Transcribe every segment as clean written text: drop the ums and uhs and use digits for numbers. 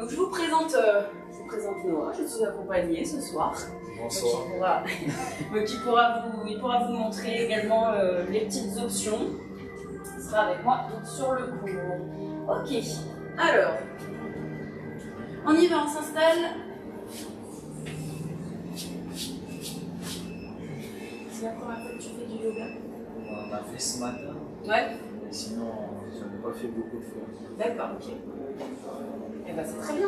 Donc je vous présente Noah, je suis accompagnée ce soir. Bonsoir. Il pourra vous montrer également les petites options. Il sera avec moi sur le cours. Ok, alors, on y va, on s'installe. C'est la première fois que tu fais du yoga? On a fait ce matin. Ouais. Mais sinon, j'en ai pas fait beaucoup de fois. D'accord, ok. Et ben c'est très bien.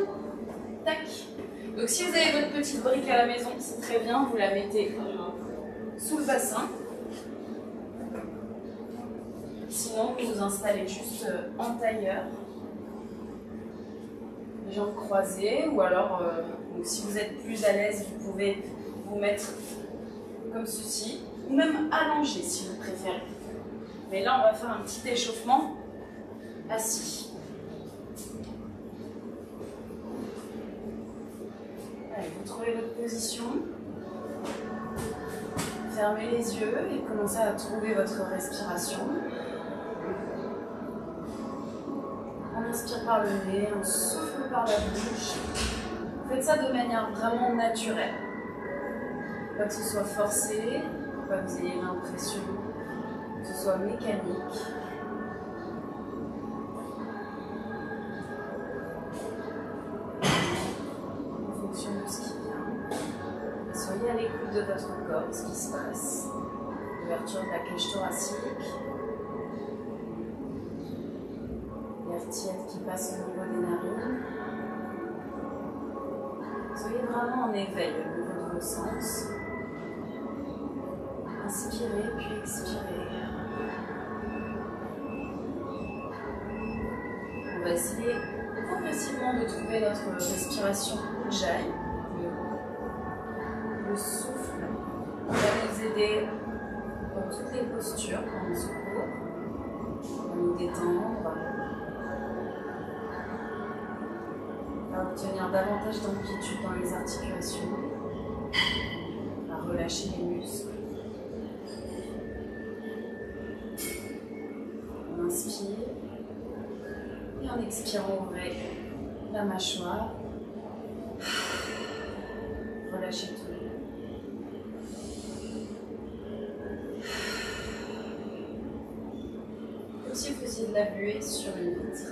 Tac. Donc si vous avez votre petite brique à la maison, c'est très bien, vous la mettez sous le bassin. Sinon, vous vous installez juste en tailleur, les jambes croisées, ou alors, donc si vous êtes plus à l'aise, vous pouvez vous mettre comme ceci, ou même allongé si vous préférez. Mais là, on va faire un petit échauffement assis. Allez, vous trouvez votre position. Fermez les yeux et commencez à trouver votre respiration. On inspire par le nez, on souffle par la bouche. Faites ça de manière vraiment naturelle. Pas que ce soit forcé, pas que vous ayez l'impression que ce soit mécanique. En fonction de ce qui vient. Soyez à l'écoute de votre corps, ce qui se passe. Ouverture de la cage thoracique. L'air tiède qui passe au niveau des narines. Soyez vraiment en éveil au niveau de vos sens. Inspirez puis expirez. On va essayer progressivement de trouver notre respiration Ujjayi. Le souffle va nous aider dans toutes les postures quand on se court. On va nous détendre. On va obtenir davantage d'amplitude dans les articulations. On va relâcher les muscles. On inspire. Et en expirant, ouvrez la mâchoire. Relâchez tout. Comme si vous faisiez de la buée sur une vitre.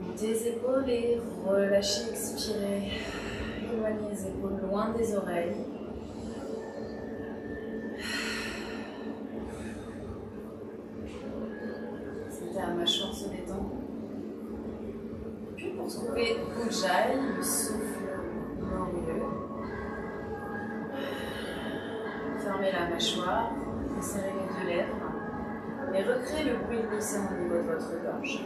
Montez les épaules et relâchez, expirez. Éloignez les épaules loin des oreilles. Sentez la mâchoire se détendre. Puis pour trouver Ujjayi, le souffle glorieux. Fermez la mâchoire, desserrez les deux lèvres et recréez le bruit de l'océan au niveau de votre gorge.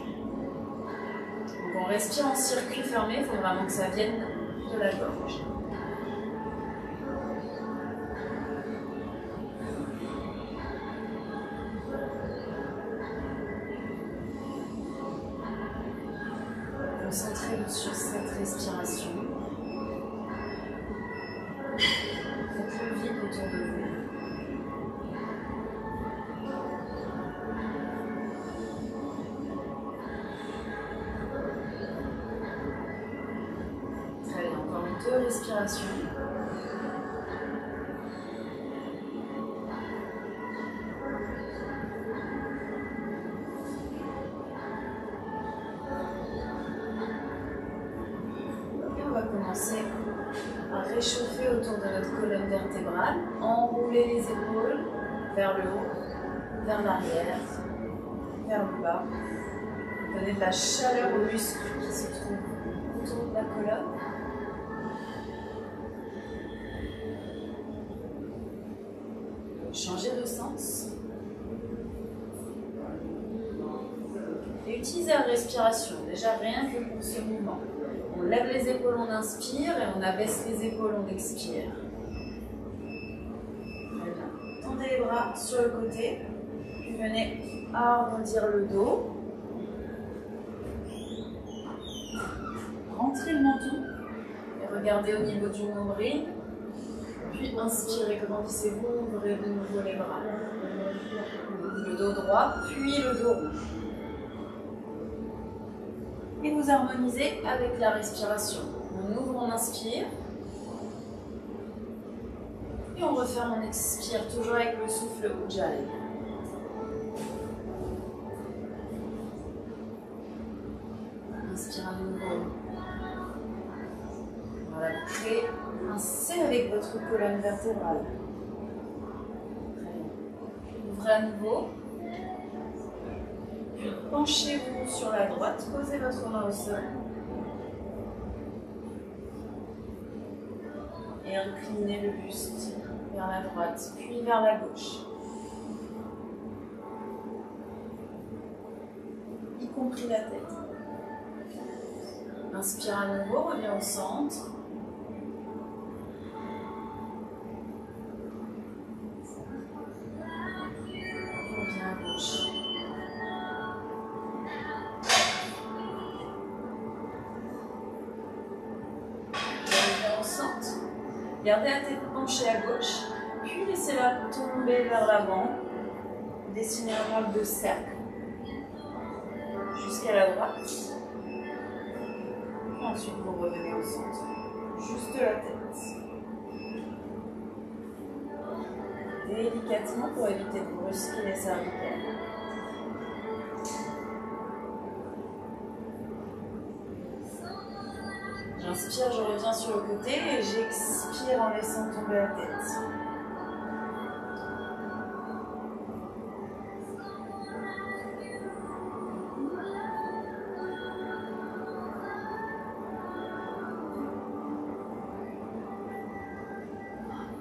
Donc on respire en circuit fermé, il faut vraiment que ça vienne de la gorge. Concentrez-vous sur cette respiration. Faites le vide autour de vous. Très bien, encore 2 respirations. Commencer à réchauffer autour de notre colonne vertébrale, enrouler les épaules vers le haut, vers l'arrière, vers le bas. Donnez de la chaleur aux muscles qui se trouvent autour de la colonne. Changez de sens. Et utilisez la respiration, déjà rien que pour ce mouvement. On lève les épaules, on inspire, et on abaisse les épaules, on expire. Très bien. Tendez les bras sur le côté, puis venez arrondir le dos. Rentrez le menton, et regardez au niveau du nombril. Puis inspirez, grandissez-vous, ouvrez de nouveau les bras. Le dos droit, puis le dos rond. Et vous harmonisez avec la respiration. On ouvre, on inspire. Et on referme, on expire, toujours avec le souffle Ujjayi. Inspire à nouveau. Voilà, créez un C avec votre colonne vertébrale. Très bien. Ouvrez à nouveau. Puis penchez-vous sur la droite, posez votre main au sol. Et inclinez le buste vers la droite, puis vers la gauche. Y compris la tête. Inspire à nouveau, reviens au centre. Reviens à gauche. Reviens au centre. Gardez la tête penchée à gauche, puis laissez-la tomber vers l'avant. Dessinez un arc de cercle jusqu'à la droite. Ensuite, vous revenez au centre, juste la tête. Délicatement pour éviter de brusquer les cervicales. J'inspire, je reviens sur le côté et j'expire en laissant tomber la tête.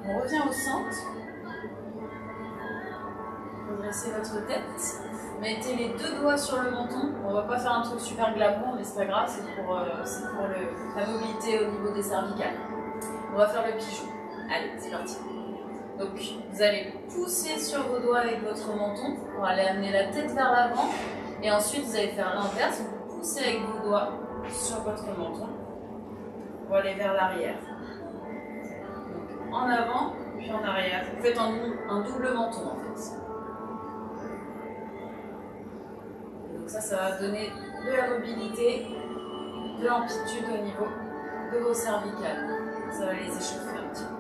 On revient au centre. Redressez votre tête. Mettez les deux doigts sur le menton. On ne va pas faire un truc super glamour, mais c'est pas grave, c'est pour la mobilité au niveau des cervicales. On va faire le pigeon. Allez, c'est parti. Donc, vous allez pousser sur vos doigts avec votre menton pour aller amener la tête vers l'avant. Et ensuite, vous allez faire l'inverse. Vous poussez avec vos doigts sur votre menton pour aller vers l'arrière. En avant, puis en arrière. Vous faites un double menton en fait. Donc ça va donner de la mobilité, de l'amplitude au niveau de vos cervicales. Ça va les échauffer un petit peu.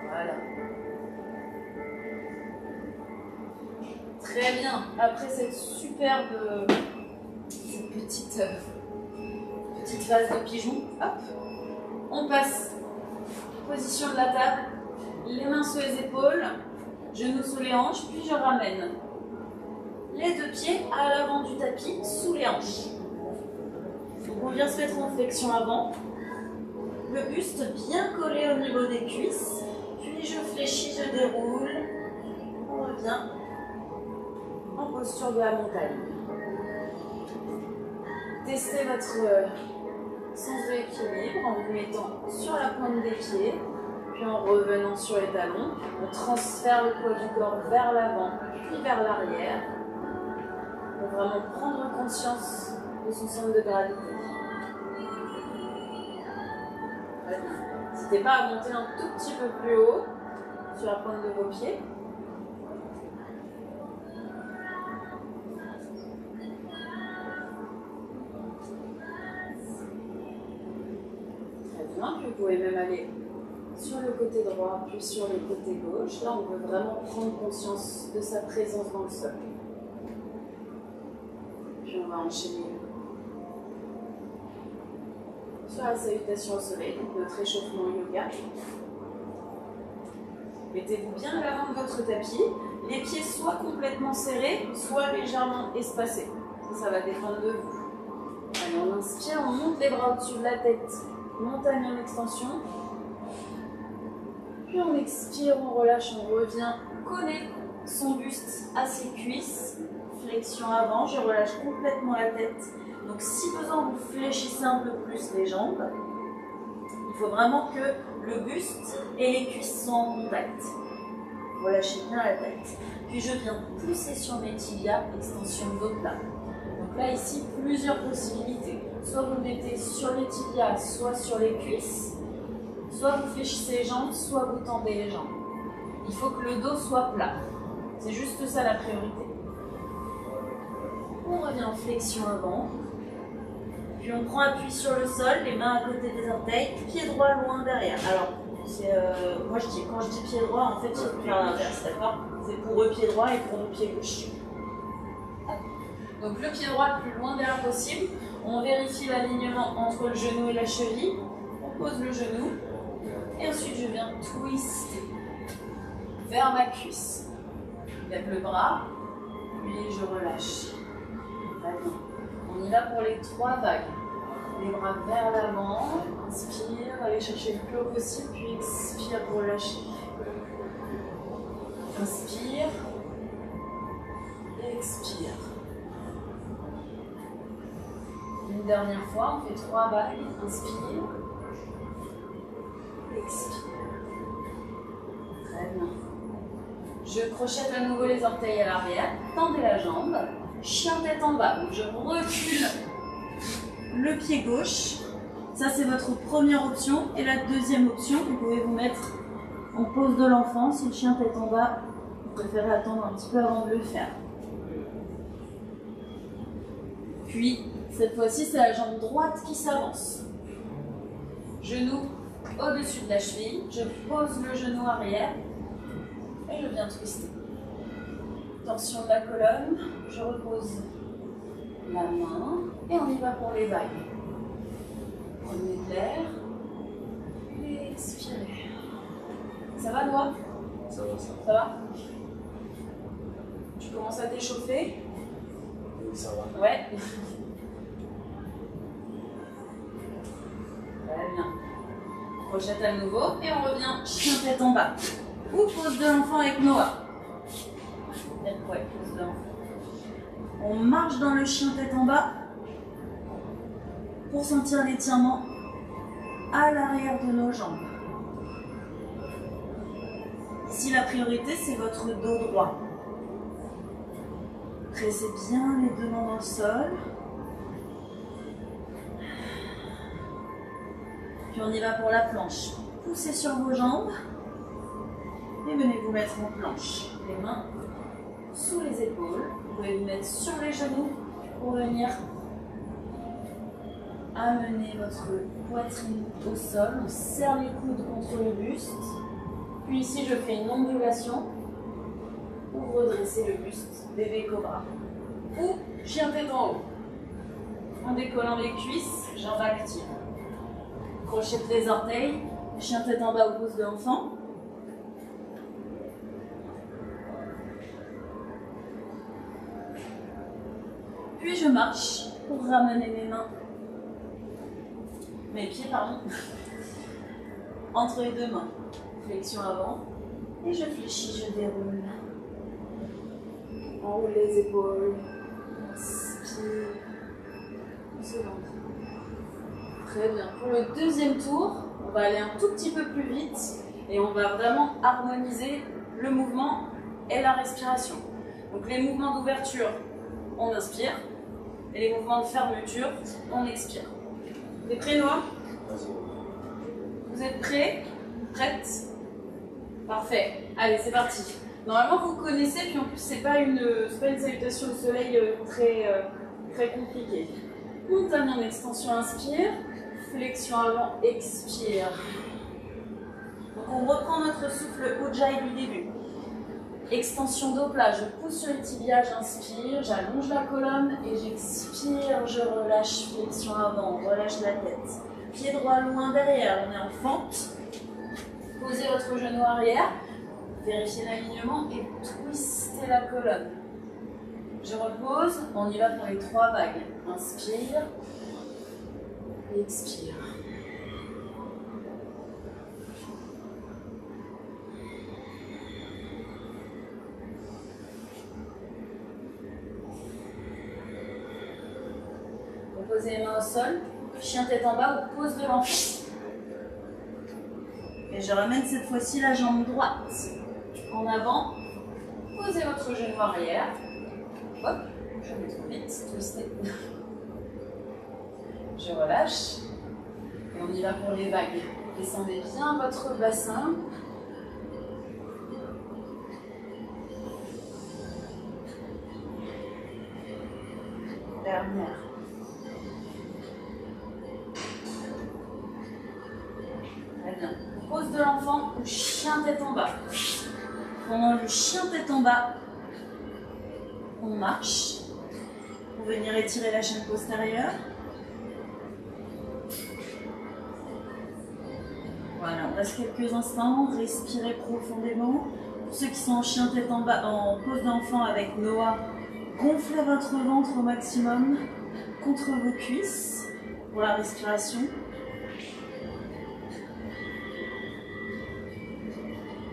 Voilà. Très bien. Après cette superbe petite phase de pigeon, hop, on passe. Position de la table, les mains sous les épaules, genoux sous les hanches, puis je ramène les deux pieds à l'avant du tapis, sous les hanches. Donc on vient se mettre en flexion avant, le buste bien collé au niveau des cuisses, puis je fléchis, je déroule, on revient en posture de la montagne. Testez votre sens de l'équilibre en vous mettant sur la pointe des pieds, puis en revenant sur les talons. On transfère le poids du corps vers l'avant, puis vers l'arrière, pour vraiment prendre conscience de son centre de gravité. N'hésitez pas à monter un tout petit peu plus haut sur la pointe de vos pieds. Puis vous pouvez même aller sur le côté droit, puis sur le côté gauche. Là, on veut vraiment prendre conscience de sa présence dans le sol. Puis on va enchaîner sur la salutation au soleil, donc notre échauffement yoga. Mettez-vous bien à l'avant de votre tapis, les pieds soit complètement serrés, soit légèrement espacés. Ça va dépendre de vous. Allez, on inspire, on monte les bras au-dessus de la tête. Montagne en extension. Puis on expire, on relâche, on revient coller son buste à ses cuisses. Flexion avant, je relâche complètement la tête. Donc si besoin, vous fléchissez un peu plus les jambes. Il faut vraiment que le buste et les cuisses soient en contact. Relâchez bien la tête. Puis je viens pousser sur mes tibias, extension de dos plat. Donc là ici, plusieurs possibilités. Soit vous mettez sur les tibias, soit sur les cuisses, soit vous fléchissez les jambes, soit vous tendez les jambes. Il faut que le dos soit plat. C'est juste ça la priorité. On revient en flexion avant. Puis on prend appui sur le sol, les mains à côté des orteils, pied droit loin derrière. Alors, moi quand je dis pied droit, en fait, il faut faire l'inverse, d'accord? C'est pour eux pied droit et pour nous pied gauche. Donc le pied droit le plus loin derrière possible. On vérifie l'alignement entre le genou et la cheville. On pose le genou. Et ensuite, je viens twister vers ma cuisse. Je lève le bras, puis je relâche. Très bien. On y va pour les 3 vagues. Les bras vers l'avant. Inspire, allez chercher le plus haut possible, puis expire pour relâcher. Inspire. Expire. Une dernière fois, on fait 3 vagues. Inspire. Expire. Très bien. Je crochette à nouveau les orteils à l'arrière. Tendez la jambe. Chien tête en bas. Donc je recule le pied gauche. Ça, c'est votre première option. Et la deuxième option, vous pouvez vous mettre en pose de l'enfant. Si le chien tête en bas, vous préférez attendre un petit peu avant de le faire. Puis, cette fois-ci, c'est la jambe droite qui s'avance. Genou au-dessus de la cheville. Je pose le genou arrière et je viens twister. Torsion de la colonne. Je repose la main et on y va pour les vagues. Prenez de l'air et expirez. Ça va, Noah? Ça va, ça va. Ça va? Tu commences à t'échauffer? Oui, ça va. Ouais. Très bien. Crochette à nouveau et on revient chien tête en bas. Ou pose de l'enfant avec Noah. Ouais, pose de l'enfant. On marche dans le chien tête en bas pour sentir l'étirement à l'arrière de nos jambes. Ici, la priorité, c'est votre dos droit. Pressez bien les 2 mains dans le sol. Puis on y va pour la planche. Poussez sur vos jambes et venez vous mettre en planche. Les mains sous les épaules. Vous pouvez vous mettre sur les genoux pour venir amener votre poitrine au sol. On serre les coudes contre le buste. Puis ici, je fais une ondulation pour redresser le buste, bébé cobra. Ou chien tête en haut. En décollant les cuisses, jambes actives. Crochette les orteils, chien tête en bas au pose de l'enfant. Puis je marche pour ramener mes pieds, entre les 2 mains. Flexion avant. Et je fléchis, je déroule. Enroule les épaules. Inspire. On se lance. Très bien. Pour le deuxième tour, on va aller un tout petit peu plus vite et on va vraiment harmoniser le mouvement et la respiration. Donc les mouvements d'ouverture, on inspire. Et les mouvements de fermeture, on expire. Vous êtes prêts, Noah? Vous êtes prêts? Prêtes? Parfait. Allez, c'est parti. Normalement, vous connaissez, puis en plus, c'est pas une salutation au soleil très compliquée. Montagne en extension, inspire. Flexion avant, expire. Donc, on reprend notre souffle Ujjayi du début. Extension dos plat, je pousse sur les tibias, j'inspire, j'allonge la colonne et j'expire, je relâche, flexion avant, relâche la tête. Pied droit loin derrière, on est en fente. Posez votre genou arrière, vérifiez l'alignement et twistez la colonne. Je repose, on y va pour les 3 vagues. Inspire, expire. Posez les mains au sol, chien tête en bas ou pose de l'enfant. Et je ramène cette fois-ci la jambe droite en avant. Posez votre genou arrière. Hop, je vais trop vite, twister. Je relâche. Et on y va pour les vagues. Descendez bien votre bassin. Dernière. Très bien. Pose de l'enfant ou chien tête en bas. Pendant le chien tête en bas, on marche pour venir étirer la chaîne postérieure. Voilà, on reste quelques instants, respirez profondément. Pour ceux qui sont en chien tête en bas, en pose d'enfant avec Noah, gonflez votre ventre au maximum contre vos cuisses pour la respiration.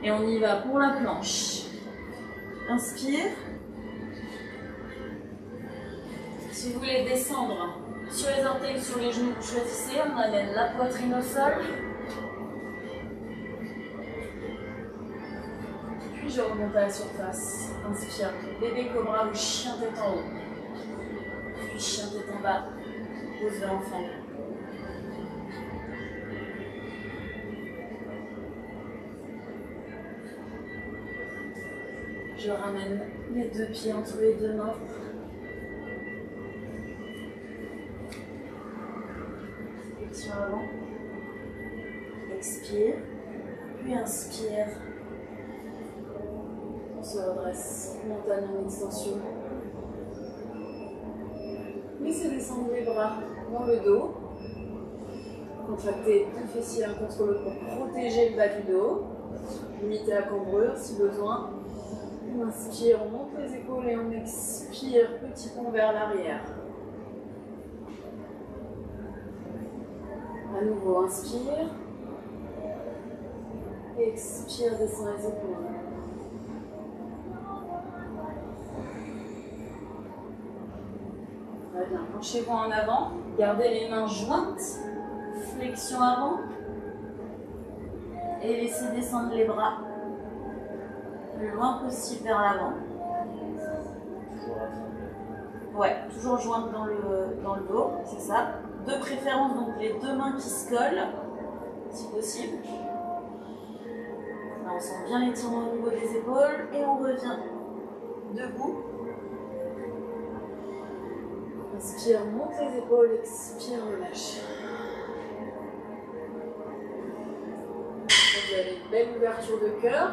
Et on y va pour la planche. Inspire. Si vous voulez descendre sur les orteils ou sur les genoux, vous choisissez. On amène la poitrine au sol. Puis je remonte à la surface. Inspire. Bébé cobra ou chien tête en haut. Puis chien tête en bas. Pose de l'enfant. Je ramène les deux pieds entre les deux mains. Flexion avant. Expire. Puis inspire. On se redresse. Montagne en extension. Laissez descendre les bras dans le dos. Contractez deux fessiers l'un contre l'autre pour protéger le bas du dos. Limitez la cambrure si besoin. On inspire, on monte les épaules et on expire, petit pont vers l'arrière. À nouveau, inspire. Expire, descend les épaules. Très bien, penchez-vous en avant. Gardez les mains jointes. Flexion avant. Et laissez descendre les bras le loin possible vers l'avant. Ouais, toujours jointe dans le dos, c'est ça. De préférence, donc les deux mains qui se collent, si possible. Là, on sent bien l'étirement au niveau des épaules et on revient debout. Inspire, monte les épaules, expire, relâche. Vous avez une belle ouverture de cœur.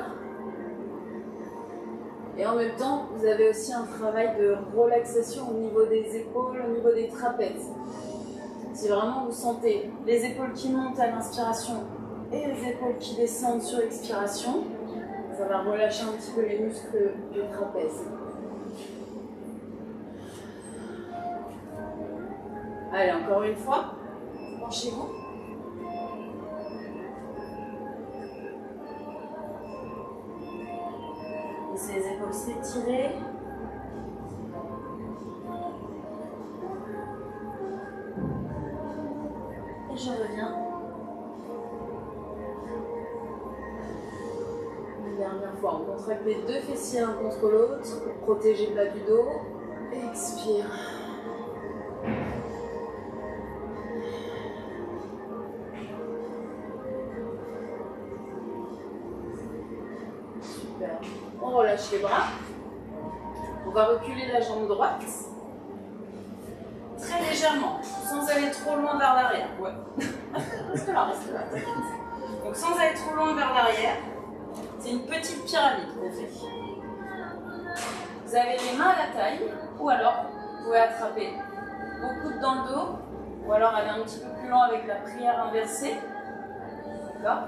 Et en même temps, vous avez aussi un travail de relaxation au niveau des épaules, au niveau des trapèzes. Si vraiment vous sentez les épaules qui montent à l'inspiration et les épaules qui descendent sur l'expiration, ça va relâcher un petit peu les muscles du trapèze. Allez, encore une fois, penchez-vous. Laissez les épaules s'étirer. Et je reviens. Une dernière fois, on contracte les deux fessiers l'un contre l'autre pour protéger le bas du dos. Expire. Super. On relâche les bras. On va reculer la jambe droite. Très légèrement, sans aller trop loin vers l'arrière. Ouais. Reste là, reste là. Donc sans aller trop loin vers l'arrière, c'est une petite pyramide qu'on fait. Vous avez les mains à la taille, ou alors vous pouvez attraper vos coudes dans le dos, ou alors aller un petit peu plus loin avec la prière inversée. D'accord ?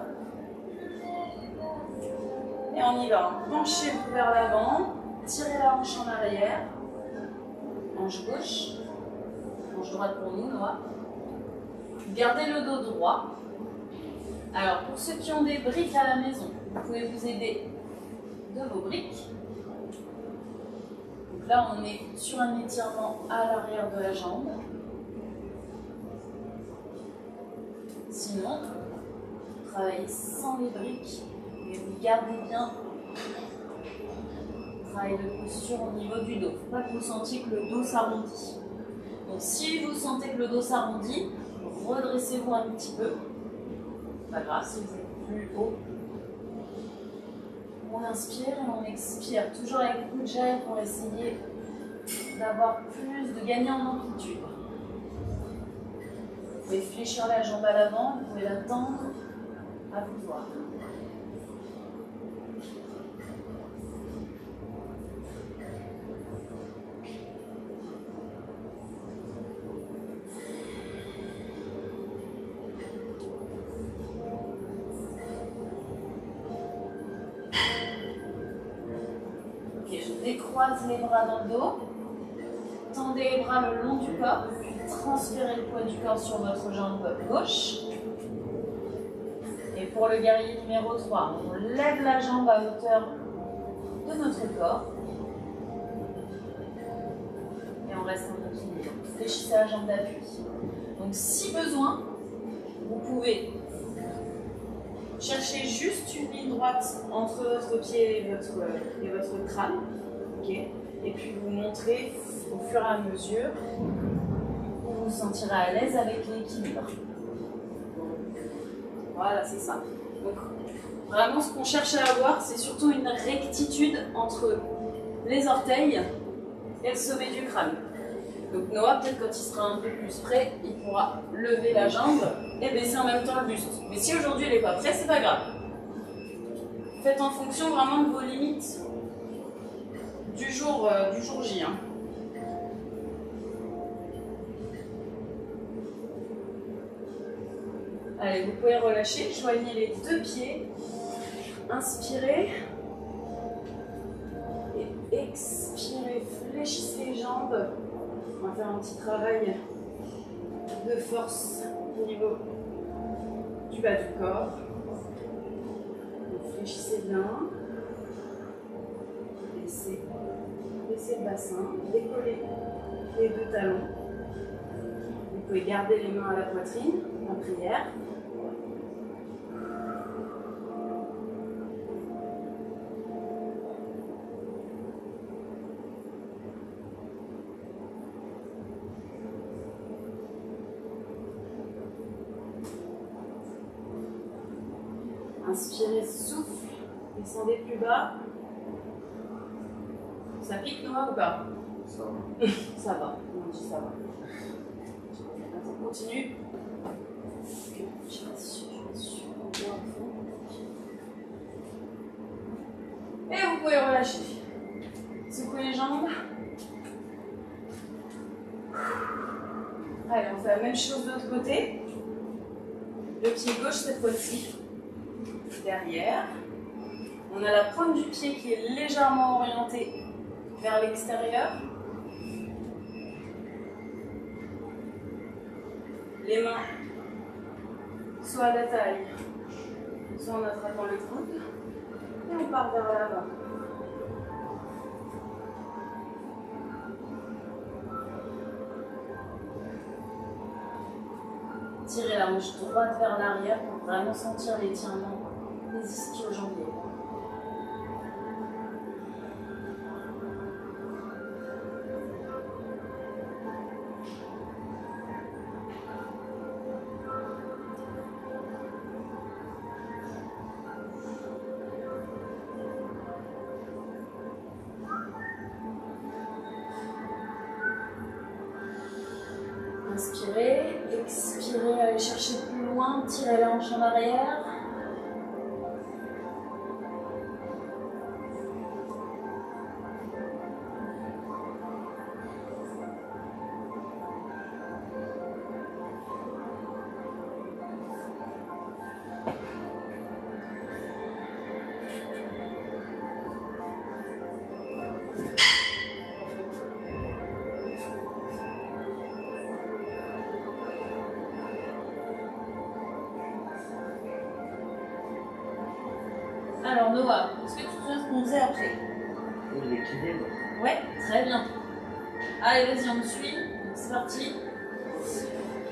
Et on y va. Penchez-vous vers l'avant, tirez la hanche en arrière, hanche gauche. Hanche droite pour nous, Noah. Gardez le dos droit. Alors, pour ceux qui ont des briques à la maison, vous pouvez vous aider de vos briques. Donc là, on est sur un étirement à l'arrière de la jambe. Sinon, travaillez sans les briques, mais vous gardez bien le travail de posture au niveau du dos. Il ne faut pas que vous sentiez que le dos s'arrondit. Donc si vous sentez que le dos s'arrondit, redressez-vous un petit peu. Pas grave si vous êtes plus haut. On inspire et on expire. Toujours avec beaucoup de gel pour essayer d'avoir plus, de gagner en amplitude. Vous pouvez fléchir la jambe à l'avant, vous pouvez la tendre, à vous de voir. Décroise les bras dans le dos, tendez les bras le long du corps, puis transférez le poids du corps sur votre jambe gauche. Et pour le guerrier numéro 3, on lève la jambe à hauteur de notre corps. Et on reste en équilibre. Fléchissez la jambe d'appui. Donc si besoin, vous pouvez chercher juste une ligne droite entre votre pied et votre crâne. Okay. Et puis vous montrez au fur et à mesure où vous vous sentirez à l'aise avec l'équilibre. Voilà, c'est ça. Donc, vraiment, ce qu'on cherche à avoir, c'est surtout une rectitude entre les orteils et le sommet du crâne. Donc Noah, peut-être quand il sera un peu plus près, il pourra lever la jambe et baisser en même temps le buste. Mais si aujourd'hui il n'est pas prêt, c'est pas grave. Faites en fonction vraiment de vos limites du jour J. Hein. Allez, vous pouvez relâcher, joignez les deux pieds, inspirez et expirez, fléchissez les jambes. On va faire un petit travail de force au niveau du bas du corps. Donc, fléchissez bien. Baissez le bassin, décollez les deux talons. Vous pouvez garder les mains à la poitrine en prière. Inspirez, souffle, descendez plus bas. Ça pique Noah ou pas? Ça va. Ça va, on dit ça va. On continue. Je rassure. Et vous pouvez relâcher. Secouez les jambes. Allez, on fait la même chose de l'autre côté. Le pied gauche cette fois-ci. Derrière. On a la pointe du pied qui est légèrement orientée vers l'extérieur. Les mains soit à la taille, soit en attrapant le coude. Et on part vers l'avant. Tirez la hanche droite vers l'arrière pour vraiment sentir l'étirement des ischio-jambiers. Inspirez, expirez, allez chercher plus loin, tirez la hanche en arrière. Alors Noah, est-ce que tu te souviens ce qu'on faisait après? Oui, l'équilibre. Ouais, très bien. Allez, vas-y, on me suit. C'est parti.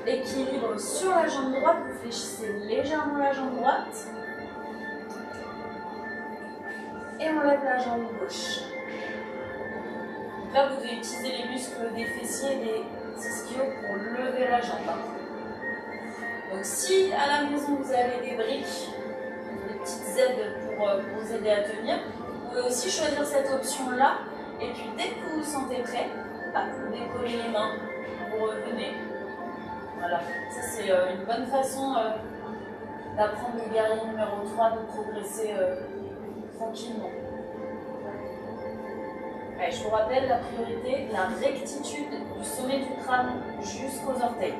Équilibre sur la jambe droite. Vous fléchissez légèrement la jambe droite. Et on lève la jambe gauche. Donc là, vous devez utiliser les muscles des fessiers et des ischios pour lever la jambe. Donc Donc si à la maison vous avez des briques, des petites aides pour vous aider à tenir, vous pouvez aussi choisir cette option-là. Et puis dès que vous vous sentez prêt, vous décollez les mains, vous revenez. Voilà, ça c'est une bonne façon d'apprendre le guerrier numéro 3, de progresser tranquillement. Allez, je vous rappelle la priorité, la rectitude du sommet du crâne jusqu'aux orteils.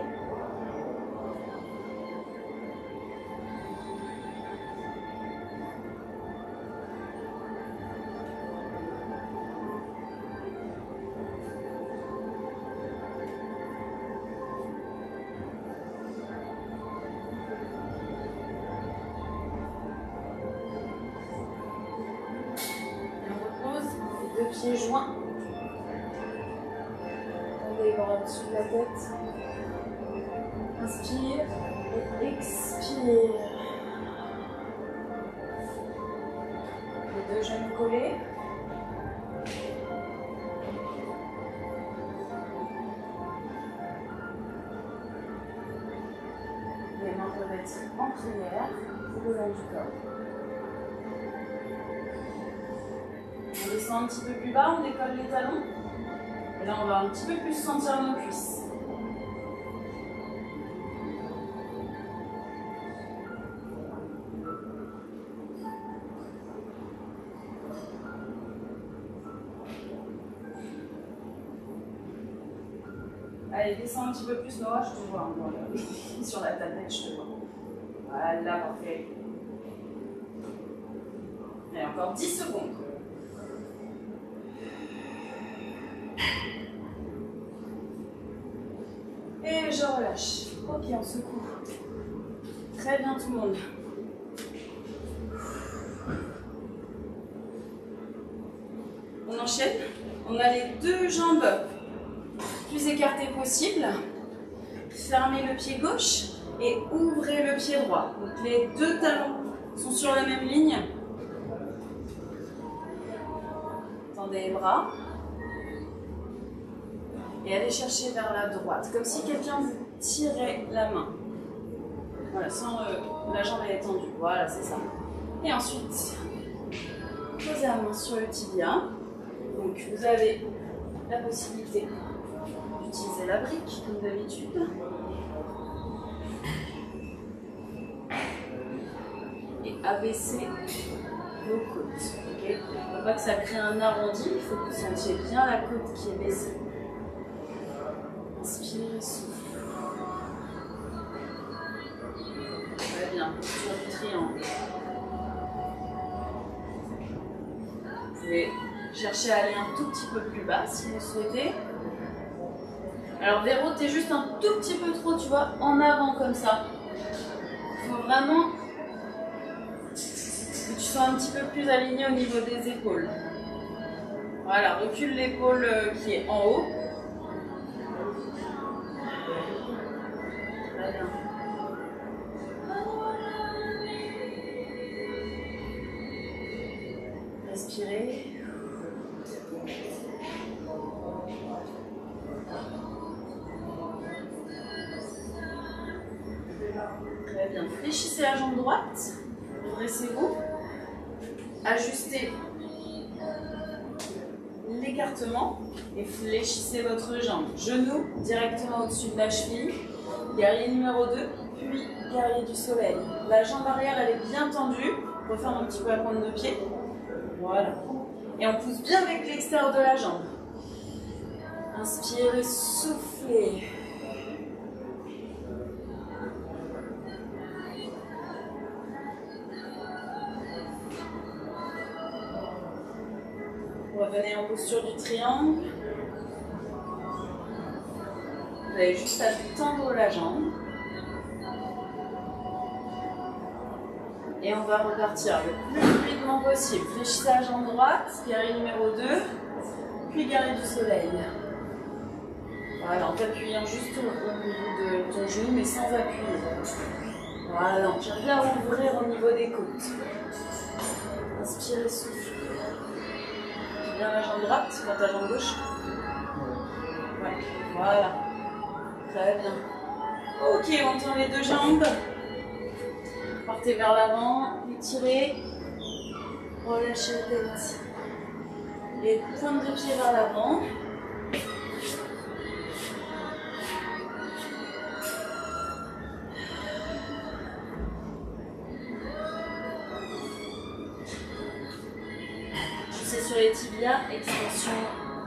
Pieds joints. Tendez les bras au-dessus de la tête. Inspire et expire. Les deux genoux collés. Les mains peuvent être en prière ou le long du corps. On descend un petit peu plus bas, on décolle les talons. Et là, on va un petit peu plus sentir nos cuisses. Allez, descends un petit peu plus, Noah, je te vois. Hein, sur la tablette, je te vois. Voilà, parfait. Et encore 10 secondes. Et je relâche. Ok, on secoue. Très bien tout le monde. On enchaîne. On a les deux jambes plus écartées possible. Fermez le pied gauche et ouvrez le pied droit. Donc les deux talons sont sur la même ligne. Tendez les bras. Et allez chercher vers la droite, comme si quelqu'un vous tirait la main. Voilà, sans la jambe est tendue. Voilà, c'est ça. Et ensuite, posez la main sur le tibia. Donc, vous avez la possibilité d'utiliser la brique, comme d'habitude. Et abaisser vos côtes. Okay, il ne faut pas que ça crée un arrondi, il faut que vous sentiez bien la côte qui est baissée. Inspire, souffle. Très bien, sur du triangle. Vous pouvez chercher à aller un tout petit peu plus bas si vous souhaitez. Alors Véro, t'es juste un tout petit peu trop, tu vois, en avant comme ça. Il faut vraiment que tu sois un petit peu plus aligné au niveau des épaules. Voilà, recule l'épaule qui est en haut. Très bien. Respirez. Très bien. Fléchissez la jambe droite. Dressez-vous. Ajustez l'écartement et fléchissez votre jambe. Genou directement au-dessus de la cheville. Guerrier numéro 2, puis guerrier du soleil. La jambe arrière, elle est bien tendue. On referme un petit peu la pointe de pied. Voilà. Et on pousse bien avec l'extérieur de la jambe. Inspirez, soufflez. Revenez en posture du triangle. Vous avez juste à tendre la jambe. Et on va repartir le plus fluidement possible. Fléchissez la jambe droite, guerrier numéro 2, puis guerrier du soleil. Voilà, en t'appuyant juste au niveau de ton genou, mais sans appuyer. Voilà, on cherche bien à ouvrir au niveau des côtes. Inspirez, souffle. Bien la jambe droite, dans ta jambe gauche. Ouais, voilà. Très bien. Ok, on tend les deux jambes. Partez vers l'avant, étirez. Relâchez la tête. Les pointes de pied vers l'avant. Poussez sur les tibias, extension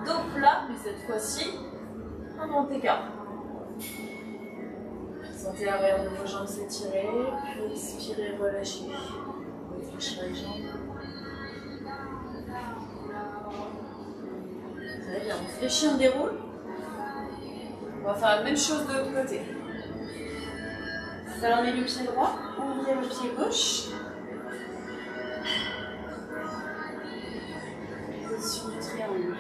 dos plat, mais cette fois-ci, un grand écart. Sentez l'arrière de vos jambes s'étirer, puis expirez, relâchez. Réfléchir les jambes. Très bien, on fléchit, on déroule. On va faire la même chose de l'autre côté. Fermez le pied droit, ouvrez le pied gauche. Position du triangle.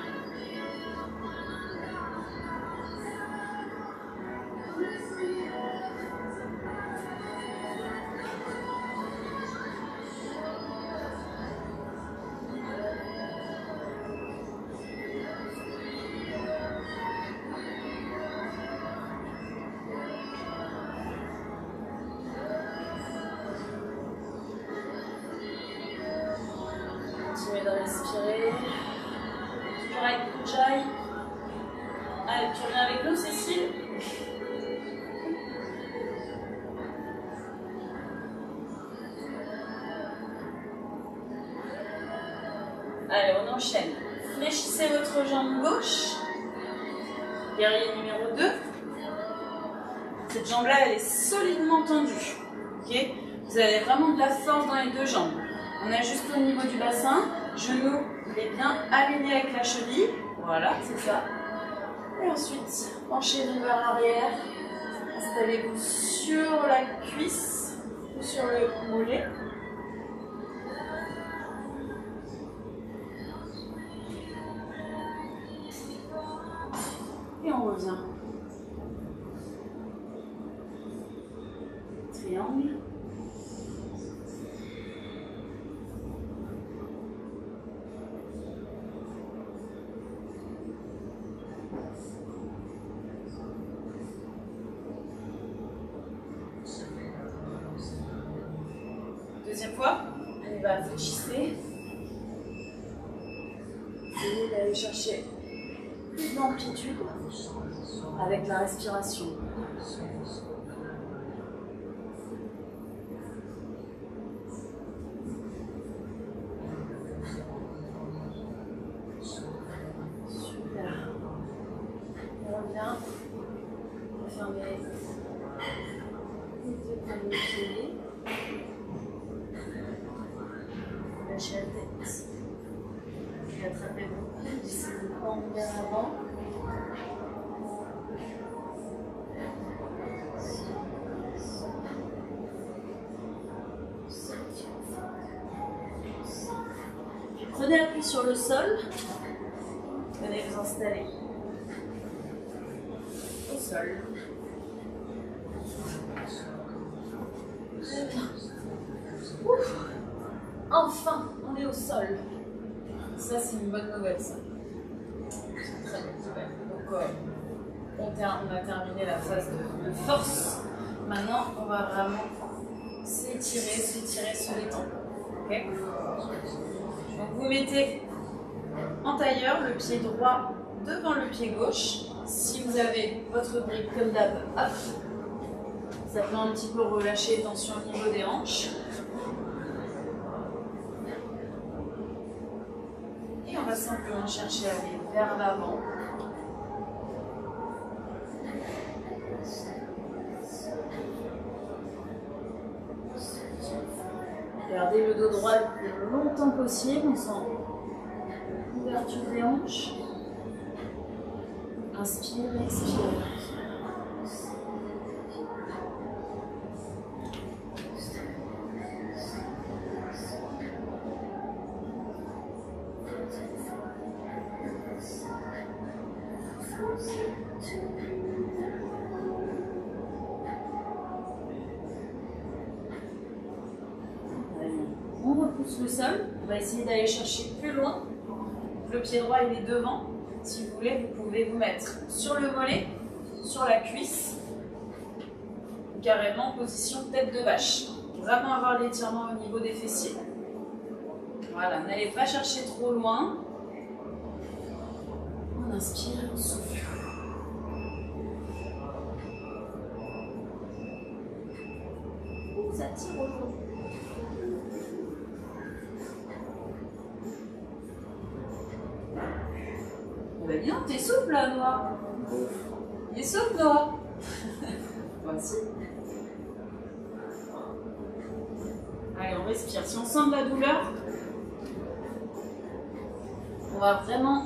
Continuez de respirer. Toujours avec Ujjayi. Allez, tu reviens avec nous, Cécile. Allez, on enchaîne. Fléchissez votre jambe gauche. Guerrier numéro 2. Cette jambe-là, elle est solidement tendue. Okay, vous avez vraiment de la force dans les deux jambes. On ajuste au niveau du bassin. Genou, il est bien aligné avec la cheville. Voilà, c'est ça. Et ensuite, penchez-vous vers l'arrière. Installez-vous sur la cuisse ou sur le mollet. Et on revient. Triangle. Deuxième fois, on y va, fléchissez. Essayez d'aller chercher plus d'amplitude avec la respiration. Super. On revient. Fermez les deux points de pied. Lâchez la tête. Et attrapez-vous. Laissez le corps vers l'avant. Prenez appui sur le sol. Venez vous installer au sol. Très bien. Ouf. Enfin, on est au sol. Ça, c'est une bonne nouvelle, ça. C'est une très bonne nouvelle. Donc, on a terminé la phase de force. Maintenant, on va vraiment s'étirer, se détendre. Okay, donc, vous mettez en tailleur le pied droit devant le pied gauche. Si vous avez votre brique comme d'hab, hop, ça peut un petit peu relâcher les tensions au niveau des hanches. Et on va simplement chercher à aller vers l'avant. Gardez le dos droit le plus longtemps possible. On sent l'ouverture des hanches. Inspire, expire. On repousse le sol, on va essayer d'aller chercher plus loin. Le pied droit il est devant. Si vous voulez, vous pouvez vous mettre sur le mollet, sur la cuisse. carrément position tête de vache. Vraiment avoir l'étirement au niveau des fessiers. Voilà, n'allez pas chercher trop loin. On inspire, on souffle. Ça tire aujourd'hui. Bah bien, t'es souple là, Noah. Il est souple, Noah. Voici. Allez, on respire. Si on sent de la douleur, on va vraiment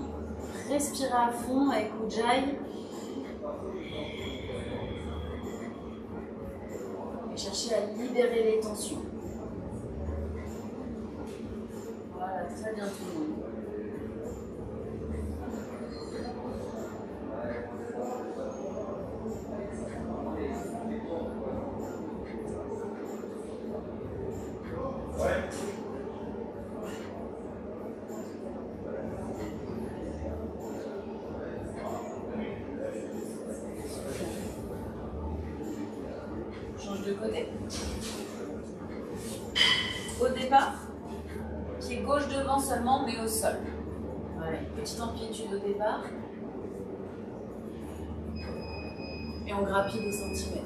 respirer à fond avec Ujjayi. Et chercher à libérer les tensions. Voilà, très bien tout le monde. De côté. Au départ, pied gauche devant seulement, mais au sol. Voilà, une petite amplitude au départ. Et on grappille des centimètres.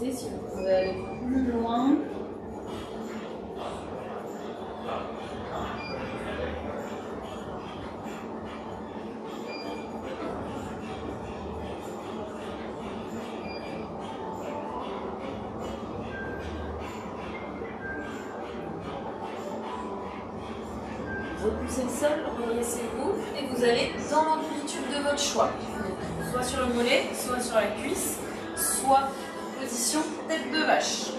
Si vous pouvez aller plus loin. Repoussez le sol, relayez-vous et vous allez dans l'amplitude de votre choix. Soit sur le mollet, soit sur la cuisse, soit position tête de vache.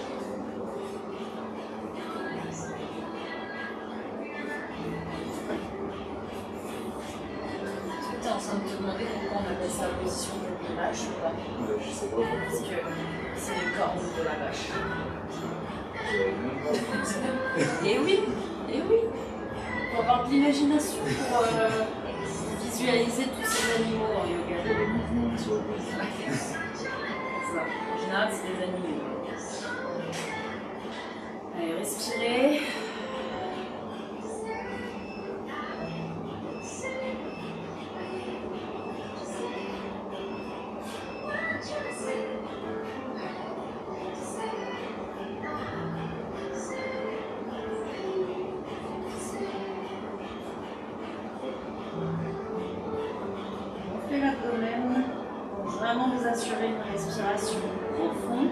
Est-ce que tu es en train de te demander pourquoi on appelle ça position tête de vache ou pas? Je sais pas. Parce que c'est les cornes de la vache. Et oui, et oui. Il faut avoir de l'imagination pour visualiser tous ces animaux en yoga. En général, c'est des animaux. Allez, respirez. Gonflez l'abdomen pour vraiment vous assurer une respiration profonde.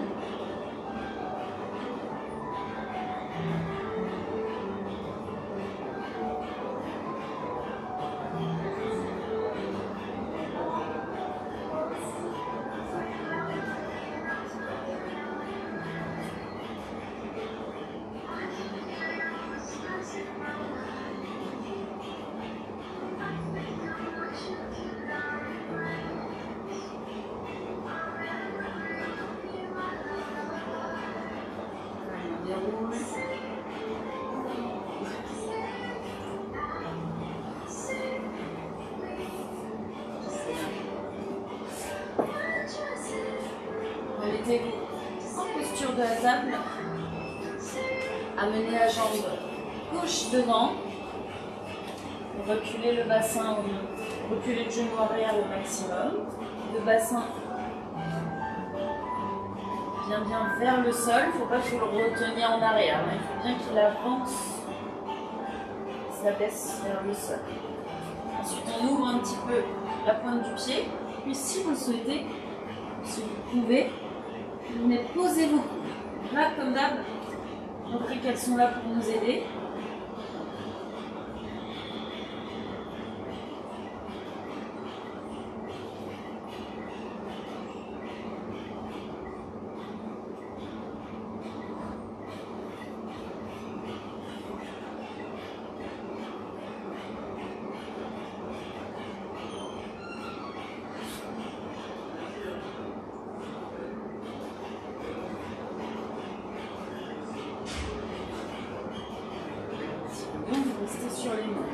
Mettez-vous en posture de la table. Amenez la jambe gauche devant. Reculez le bassin, reculez le genou arrière au maximum. Le bassin bien vers le sol. Il ne faut pas que vous le reteniez en arrière. Il faut bien qu'il avance, s'abaisse vers le sol. Ensuite, on ouvre un petit peu la pointe du pied. Puis, si vous le souhaitez, si vous pouvez, vous posez-vous. Là, comme d'hab, montrez qu'elles sont là pour nous aider. rester sur les mains.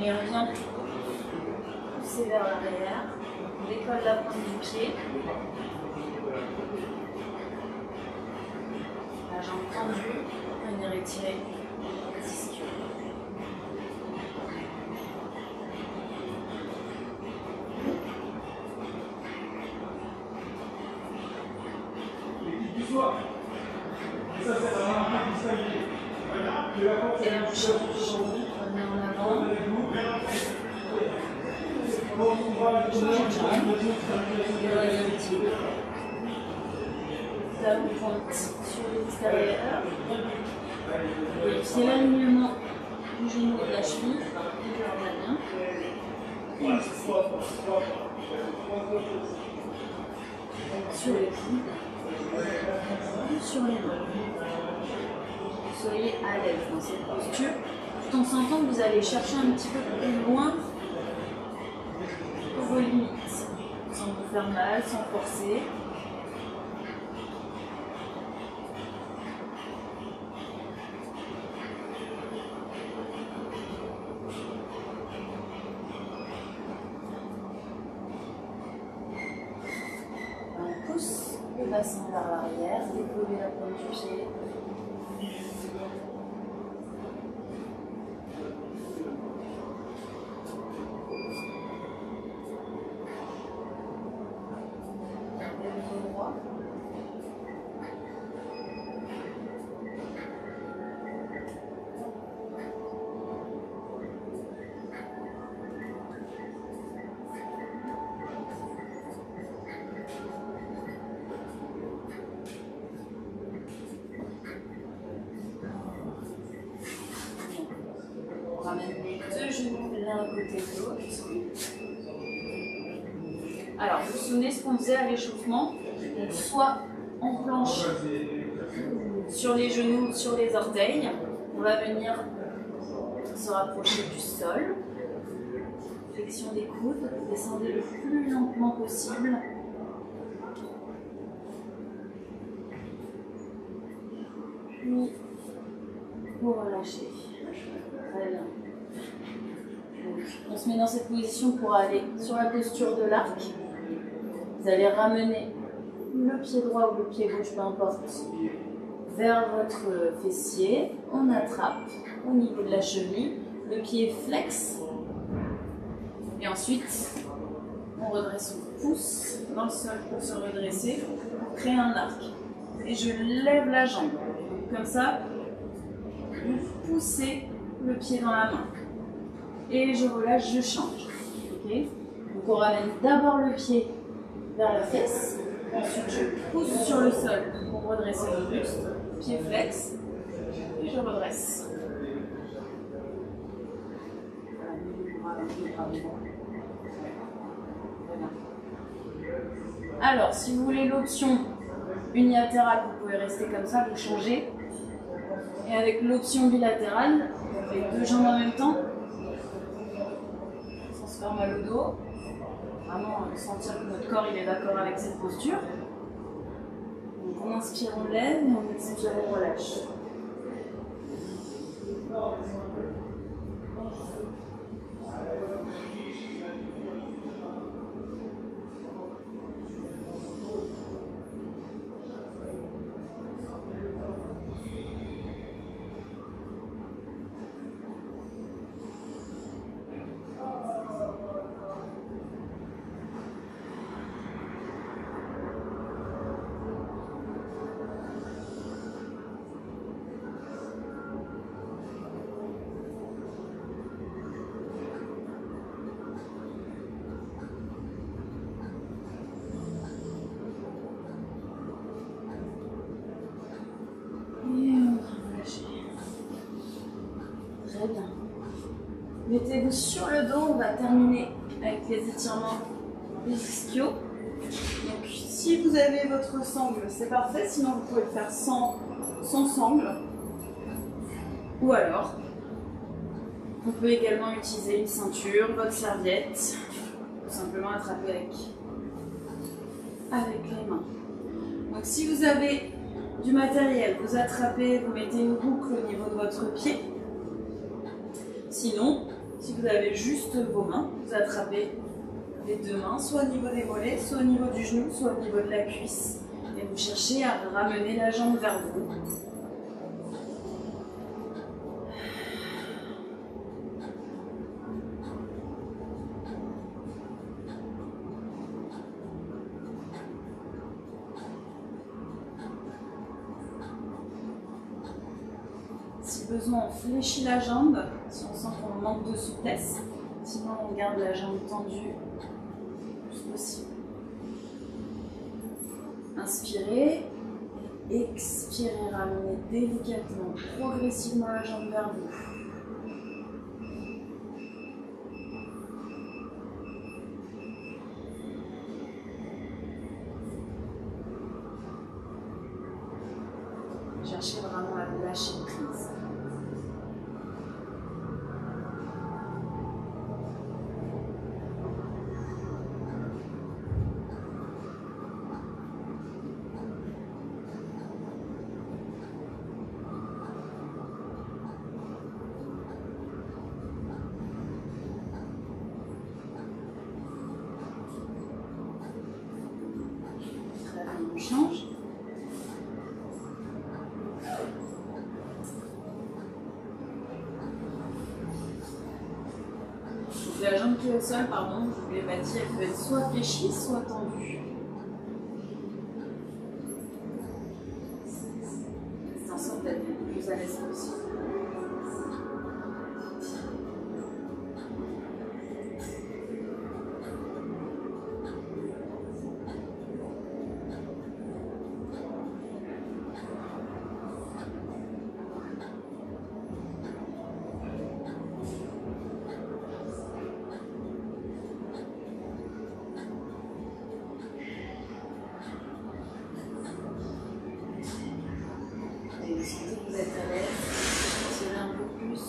Et on vient pousser vers l'arrière. On décolle la pointe du pied. La jambe tendue. On vient retirer l'ischio. Et on change. On met en avant. La pointe sur l'extérieur. Et c'est l'alignement du genou et de la cheville. Sur les coudes. Sur les mains. Soyez à l'aise dans cette posture, tout en sentant que vous allez chercher un petit peu plus loin vos limites, sans vous faire mal, sans forcer. On pousse le bassin vers l'arrière, décoller la pointe du pied. On ramène les deux genoux l'un à côté de l'autre. Alors, vous vous souvenez ce qu'on faisait à l'échauffement? Soit en planche sur les genoux, sur les orteils. On va venir se rapprocher du sol. Flexion des coudes. Descendez le plus lentement possible. Puis, vous relâchez. Très bien. Donc, on se met dans cette position pour aller sur la posture de l'arc. Vous allez ramener le pied droit ou le pied gauche, peu importe, vers votre fessier. On attrape au niveau de la cheville. Le pied flex. Et ensuite, on redresse, on pousse dans le sol pour se redresser, pour créer un arc. Et je lève la jambe. Comme ça, vous poussez le pied dans la main. Et je relâche, je change. Okay. Donc on ramène d'abord le pied vers la fesse. Ensuite, je pousse sur le sol pour redresser le buste. Pied flex. Et je redresse. Alors, si vous voulez l'option unilatérale, vous pouvez rester comme ça, vous changez. Et avec l'option bilatérale, on fait deux jambes en même temps, sans se faire mal au dos. Vraiment sentir que notre corps il est d'accord avec cette posture. Donc on inspire, on lève, et on expire, on relâche. Très bien. Mettez-vous sur le dos, on va terminer avec les étirements des ischios. Donc si vous avez votre sangle, c'est parfait, sinon vous pouvez le faire sans sangle. Ou alors, vous pouvez également utiliser une ceinture, votre serviette, tout simplement attraper avec les mains. Donc si vous avez du matériel. Vous attrapez, vous mettez une boucle au niveau de votre pied. Sinon, si vous avez juste vos mains, vous attrapez les deux mains, soit au niveau des mollets, soit au niveau du genou, soit au niveau de la cuisse. Et vous cherchez à ramener la jambe vers vous. Si besoin, on fléchit la jambe, si on sent qu'on manque de souplesse. Sinon, on garde la jambe tendue le plus possible. Inspirez, expirez, ramenez délicatement, progressivement la jambe vers vous. Cherchez vraiment à lâcher prise. Très bien, on change. La jambe qui est au sol, pardon, je vous l'ai pas dit, elle peut être soit fléchie, soit tendue. Faites en sorte d'être le plus à l'aise possible. Et sentez que vous êtes à l'aise, tirez un peu plus.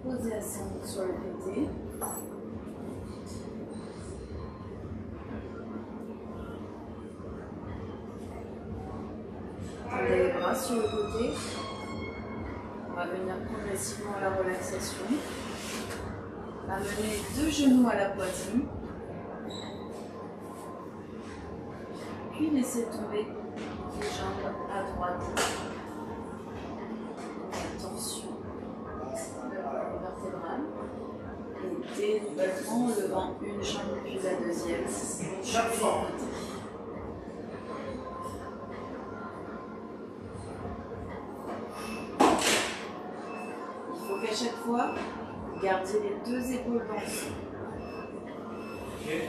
Posez la ceinture sur le côté. Tendez les bras sur le côté. On va venir progressivement à la relaxation. Amenez les deux genoux à la poitrine. Puis laissez tomber les jambes à droite. Attention. Vertébrale. Et délicatement en levant une jambe puis la deuxième. Chaque fois. Il faut qu'à chaque fois, vous gardiez les deux épaules dans le sol. Okay.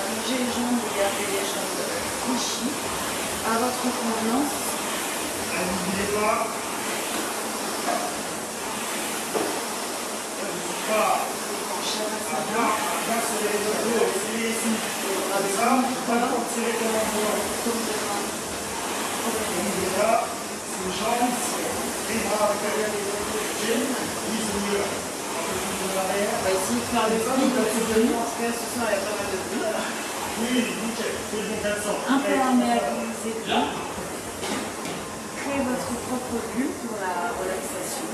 Allongez les jambes, gardez les jambes fléchies à votre convenance. N'oubliez pas. serrer les abdos, essayez ici. C'est ça, pas pour tirer comme un bois. Donc déjà, c'est les jambes, les bras avec l'arrière des épaules, oui, c'est mieux. Un peu plus de l'arrière. On va essayer de faire le vide, parce que en tout cas, ce soir, il y a pas mal de vide. Oui, nickel, c'est le bon 400. Un peu imperméable, c'est bien. Créez votre propre bulle pour la relaxation.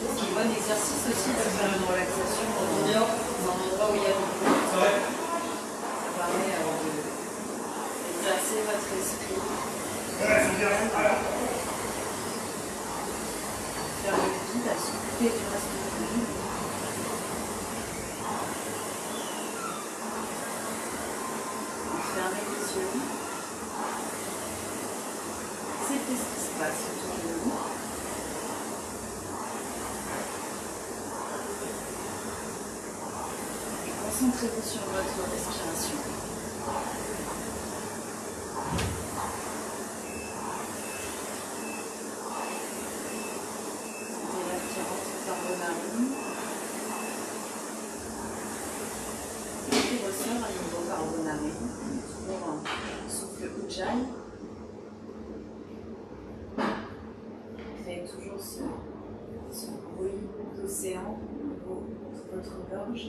C'est un bon exercice aussi de faire une relaxation dans un endroit où il y a du bruit. C'est vrai. Ça permet d'exercer votre esprit. Ouais, c'est bien. Voilà. Faire le vide, à s'occuper du reste du vide. Fermez les yeux. Acceptez ce qui se passe autour de vous. Et concentrez-vous sur votre respiration. Sentez l'air qui rentre par vos narines. Et qui ressort à nouveau par vos narines. Toujours un souffle Ujjayi. Faites toujours ce bruit d'océan au niveau de votre gorge.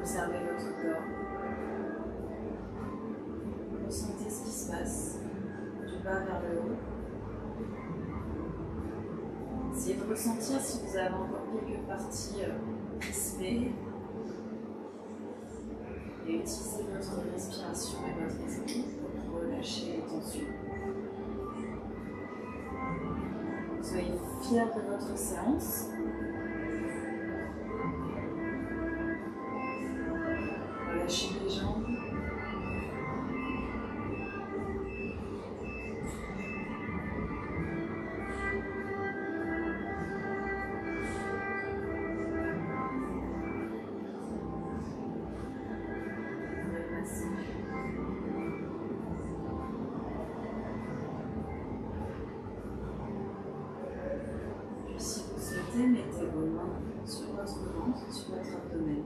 Observez votre corps. Ressentez ce qui se passe du bas vers le haut. Essayez de ressentir si vous avez encore quelques parties crispées. Et utilisez votre respiration et votre esprit pour relâcher les tensions. Soyez fiers de votre séance. Relâchez les jambes. Relaxez. Puis si vous souhaitez, mettez vos mains sur votre ventre, sur votre abdomen.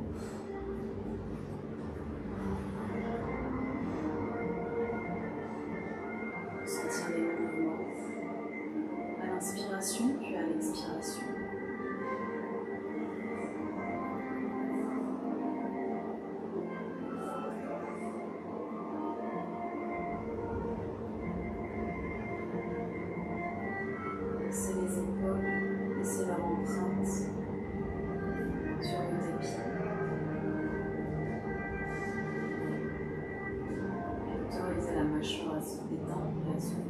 Sentir les mouvements à l'inspiration puis à l'expiration. Laissez les épaules, laissez leur empreinte sur le tapis. Autorisez la mâchoire à se détendre et à s'ouvrir.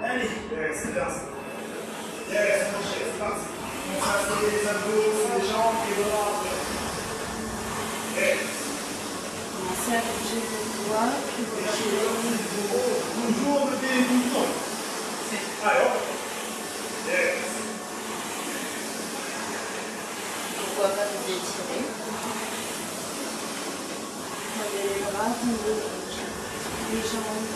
Allez, c'est bien ça. Yes, mon chef, c'est parti. On trace les abdos, les jambes, les bras. Yes. Commencez à bouger vos doigts, puis vos pieds. Toujours mettez les boutons. Allez, hop. Yes. Pourquoi pas vous étirer. Prenez les bras, tendez les jambes.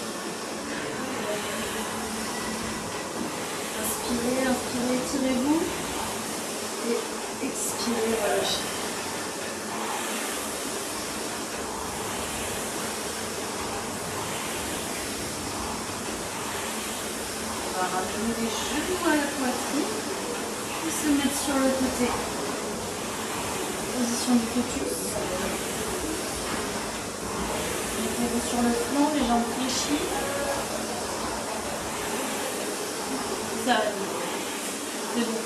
Inspirez, inspirez, étirez-vous. Et expirez, relâchez. On va ramener les genoux à la poitrine et se mettre sur le côté. Position du fœtus. Mettez-vous sur le flanc, les jambes fléchies. Ça, c'est bon.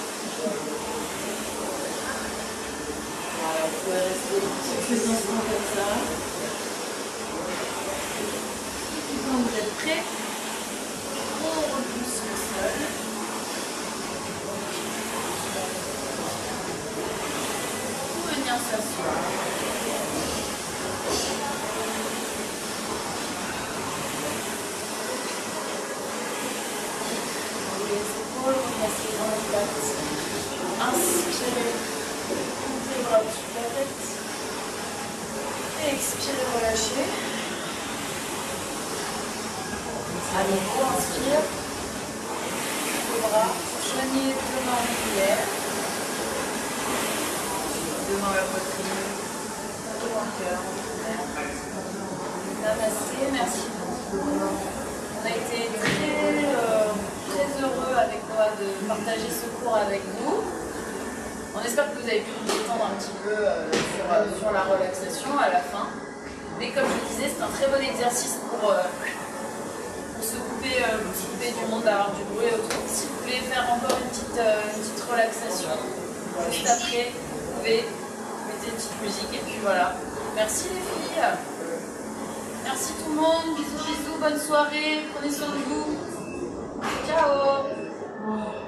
Voilà, vous pouvez rester quelques instants comme ça. Et quand vous êtes prêts, on repousse le sol. Pour venir s'asseoir. Replacez dans les pattes. Inspirez, ouvrez les bras au-dessus de la tête. Et expirez, relâchez. À nouveau, inspire. Les bras, joignez les deux mains en prière. Deux mains à la poitrine. Deux mains au cœur, en prière. Namasté, merci beaucoup. On a été très heureux avec moi de partager ce cours avec vous. On espère que vous avez pu vous détendre un petit peu sur la relaxation à la fin. Mais comme je vous disais, c'est un très bon exercice pour se couper du monde, d'avoir du bruit autour. Si vous voulez faire encore une petite relaxation, juste après, vous pouvez mettre une petite musique et puis voilà. Merci les filles. Merci tout le monde. Bisous, bisous, bonne soirée. Prenez soin de vous. Ciao.